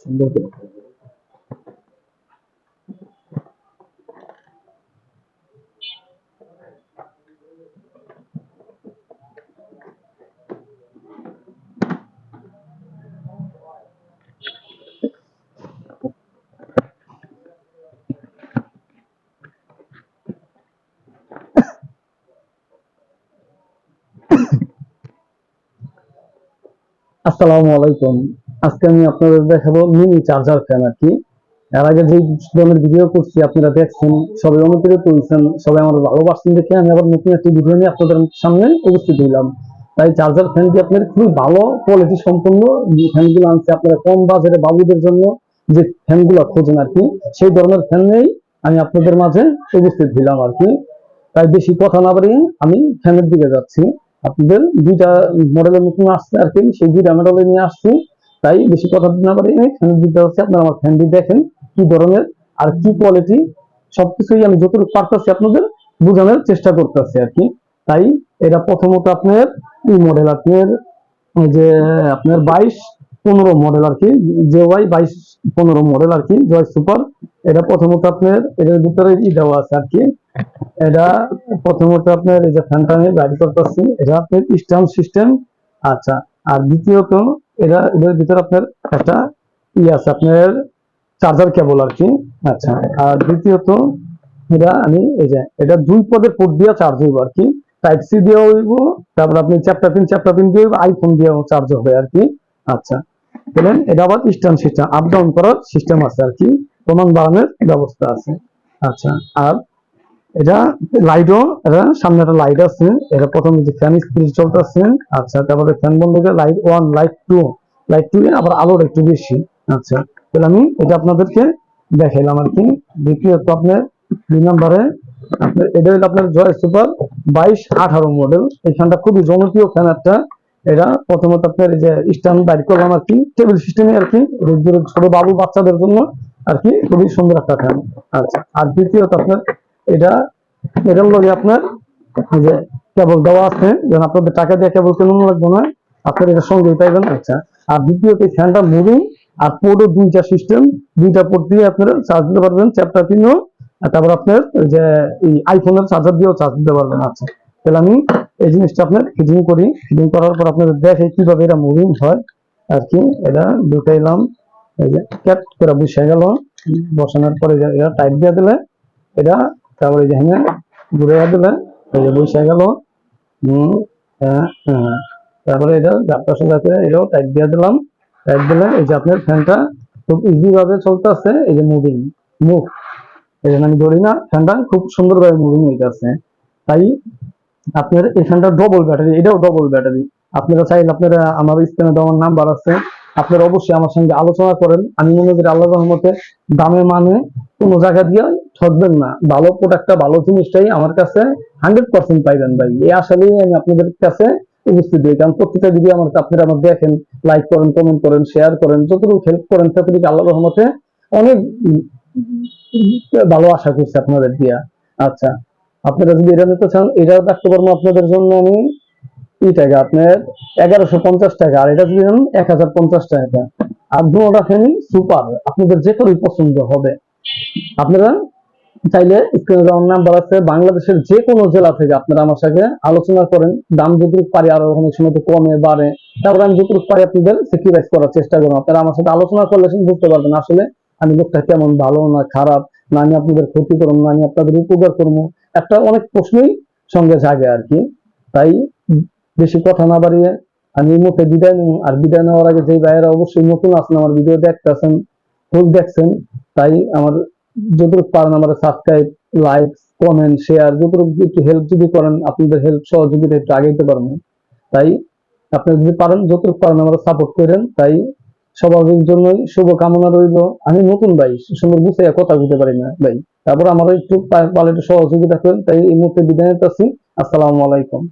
সুন্দর করে। আসসালামু আলাইকুম। আজকে আমি আপনাদের দেখাবো মিনি চার্জার ফ্যান আর কি। এর আগে যে ধরনের ভিডিও করছি আপনারা দেখছেন, সবাই অনুপ্রেরিত হয়েছেন, সবাই আমার ভালোবাসছেন দেখে আমি আবার নতুন একটি ভিডিও নিয়ে আপনাদের সামনে উপস্থিত হইলাম। তাই চার্জার ফ্যানটি আপনার খুবই ভালো কোয়ালিটি সম্পন্ন যে ফ্যানগুলো আনছে আপনারা কম বাজেটে বাবুদের জন্য যে ফ্যানগুলো খোঁজেন আর কি, সেই ধরনের ফ্যান নিয়েই আমি আপনাদের মাঝে উপস্থিত হইলাম আর কি। তাই বেশি কথা না বাড়িয়ে আমি ফ্যানের দিকে যাচ্ছি। আপনাদের দুইটা মডেলের নতুন আসছে আর কি, সেই দুইটা মডেলে নিয়ে আসছি। তাই বেশি কথা না বাড়িয়ে ফ্যানের দিকে যাচ্ছি। আপনারা আমার ফ্যানটি দেখেন কি ধরনের আর কি কোয়ালিটি, সবকিছুই আমি যতটুকু পারতেছি আপনাদের বোঝানোর চেষ্টা করতেছি আর কি। তাই এটা প্রথমত আপনার এই মডেল আপনার যে আপনার 22-15 মডেল আর কি, যে ওয়াই 22-15 মডেল আর কি, জয় সুপার। এটা প্রথমত আপনার এটার ভিতরে দেওয়া আছে আর কি। এটা প্রথমত আপনার এই যে ফ্যানটা আমি বাইরে করতেছি, এটা আপনার স্ট্যান্ড সিস্টেম। আচ্ছা, আর দ্বিতীয়ত এটার ভিতরে আপনার একটা আছে আপনার চার্জার কেবল আর কি। আচ্ছা, আর দ্বিতীয়ত এটা আমি এই যে এটা 2 পদের পোর্ট দিয়ে চার্জ হইব আর কি। টাইপ সি দিয়ে হইব, তারপর আপনি চ্যাপ্টার পিন দিয়ে আইফোন দিয়ে চার্জ হবে আর কি। আচ্ছা, বলেন এটা আবার স্ট্যান্ড সিস্টেম, আপ ডাউন করার সিস্টেম আছে আর কি, প্রমাণ বাড়ানোর ব্যবস্থা আছে। আচ্ছা, আর এটা লাইটও, এটা সামনে একটা লাইট আছে, এটা প্রথমে যে ফ্যান স্পিড চলতেছে। আচ্ছা, তারপরে ফ্যান বন্ধ করে লাইট 1, লাইট 2 আবার আলোর একটু বেশি। আচ্ছা, তাহলে আমি এটা আপনাদেরকে দেখাইলাম আর কি। দ্বিতীয়ত আপনার 2 নম্বরে আপনার এটা হলো আপনার জয় সুপার 22-18 মডেল। এই ফ্যানটা খুবই জনপ্রিয় ফ্যান একটা। এটা প্রথমত আপনার এই যে স্ট্যান্ড বাইর করলাম আর কি, টেবিল সিস্টেমে আর কি, ছোট বাবু বাচ্চাদের জন্য আর কি, খুবই সুন্দর একটা ফ্যান। আচ্ছা, আর দ্বিতীয়ত আপনার এটা এটার লগে আপনার যে কেবল দেওয়া আছে, যেন আপনাদের টাকা দিয়ে কেবল কেমন লাগবে না, আপনার এটা সঙ্গেই পাইবেন। আচ্ছা, আর দ্বিতীয়ত এই ফ্যানটা মুভিং, আর পোর্টও দুইটা সিস্টেম, দুইটা পোর্ট দিয়ে আপনারা চার্জ দিতে পারবেন, চ্যাপ্টার পিনও, তারপর আপনার যে এই আইফোনের চার্জার দিয়েও চার্জ দিতে পারবেন। আচ্ছা, তাহলে আমি এই জিনিসটা আপনার ফিটিং করি, ফিটিং করার পর আপনাদের দেখে কিভাবে এটা মুভিং হয় আর কি। এটা ঢুকাইলাম, এই যে ক্যাপ করে বসে গেল, বসানোর পরে এটা টাইট দিয়ে দিলে এটা, তারপরে যেখানে ঘুরে দিলে এই যে বসে গেল। তারপরে এটা চারপাশে যাতে এটাও টাইট দিয়ে দিলাম। টাইট দিলে এই যে আপনার ফ্যানটা খুব ইজি ভাবে চলতেছে, এই যে মুভ, এই জন্য আমি ধরি না, ফ্যানটা খুব সুন্দরভাবে মুভিং হইতেছে। তাই আপনার এই ফ্যানটা ডবল ব্যাটারি, এটাও ডবল ব্যাটারি। আপনারা চাইলে আপনারা আমার স্ক্রিনে দেওয়ার নাম্বার আছে, আপনারা অবশ্যই আমার সঙ্গে আলোচনা করেন। আমি মনে করি আল্লাহর রহমতে দামে মানে কোনো জায়গা দিয়ে ঠকবেন না, ভালো প্রোডাক্টটা ভালো জিনিসটাই আমার কাছে 100% পাইবেন ভাই, এই আসলেই আমি আপনাদের কাছে উপস্থিত হই। কারণ প্রত্যেকটা ভিডিও আমার আপনারা আমার দেখেন, লাইক করেন, কমেন্ট করেন, শেয়ার করেন, যতটুকু হেল্প করেন ততটুকু আল্লাহর রহমতে অনেক ভালো আশা করছি আপনাদের দিয়া। আচ্ছা, আপনারা যদি এটা নিতে চান এটাও রাখতে পারবো আপনাদের জন্য আমি এই টাকা আপনার 1150 টাকা, আর এটা যদি নেন 1050 টাকা। আর দুটোটা ফ্যানই সুপার, আপনাদের যে কারোই পছন্দ হবে। আপনারা চাইলে স্ক্রিনে দেওয়ার নাম্বার আছে, বাংলাদেশের যে কোনো জেলা থেকে আপনারা আমার সাথে আলোচনা করেন, দাম যতটুকু পারি আরো অনেক সময় তো কমে বাড়ে, তারপরে আমি যতটুকু পারি আপনাদের স্যাক্রিফাইস করার চেষ্টা করবো। আপনারা আমার সাথে আলোচনা করলে বুঝতে পারবেন আসলে আমি লোকটা কেমন, ভালো না খারাপ, না আমি আপনাদের ক্ষতি করবো, না আমি আপনাদের উপকার করবো, একটা অনেক প্রশ্নই সঙ্গে জাগে আর কি। তাই বেশি কথা না বাড়িয়ে আমি এই মুহূর্তে বিদায় নেব। আর বিদায় নেওয়ার আগে যে ভাইয়েরা অবশ্যই নতুন আছেন, আমার ভিডিও দেখতেছেন, ফুল দেখছেন, তাই আমার যতটুকু পারেন আমার সাবস্ক্রাইব, লাইক, কমেন্ট, শেয়ার, যতটুকু একটু হেল্প যদি করেন, আপনাদের হেল্প সহযোগিতা একটু আগাইতে পারবো। তাই আপনারা যদি পারেন যতটুকু পারেন আমার সাপোর্ট করেন। তাই সবার জন্যই শুভ কামনা রইল। আমি নতুন ভাই, সুন্দর গুছিয়ে কথা বলতে পারি না ভাই, তারপর আমারও একটু পালে একটু সহযোগিতা করেন। তাই এই মুহূর্তে বিদায় নিতেছি। আসসালামু আলাইকুম।